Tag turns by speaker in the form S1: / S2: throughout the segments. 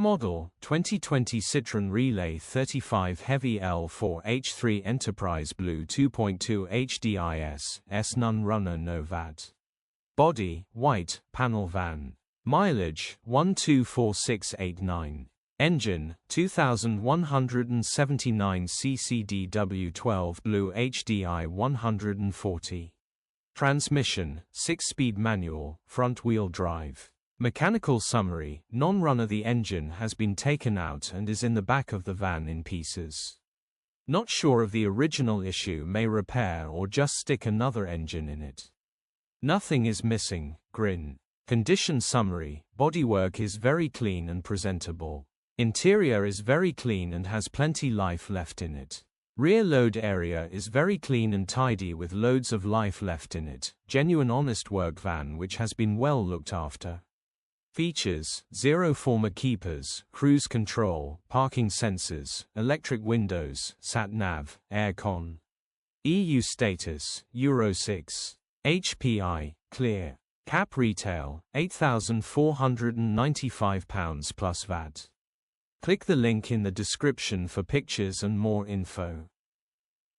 S1: Model 2020 Citroen Relay 35 Heavy L4h3 Enterprise Blue 2.2 HDIS S None Runner No VAT. Body white, panel van. Mileage 124689. Engine 2179 cc/dw12 BLUEHDI 140. Transmission 6-speed manual, front-wheel drive. Mechanical summary: non-runner. The engine has been taken out and is in the back of the van in pieces. Not sure of the original issue, may repair or just stick another engine in it. Nothing is missing, grin. Condition summary: bodywork is very clean and presentable. Interior is very clean and has plenty life left in it. Rear load area is very clean and tidy with loads of life left in it. Genuine honest work van which has been well looked after. Features: 0 former keepers, cruise control, parking sensors, electric windows, sat-nav, aircon. EU status, Euro 6. HPI, clear. Cap retail, £8,495 plus VAT. Click the link in the description for pictures and more info.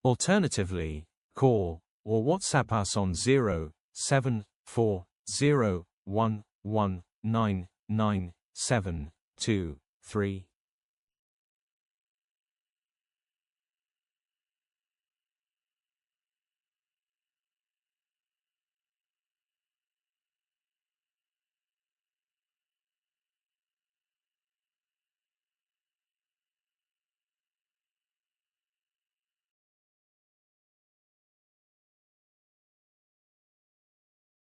S1: Alternatively, call or WhatsApp us on 07401119973.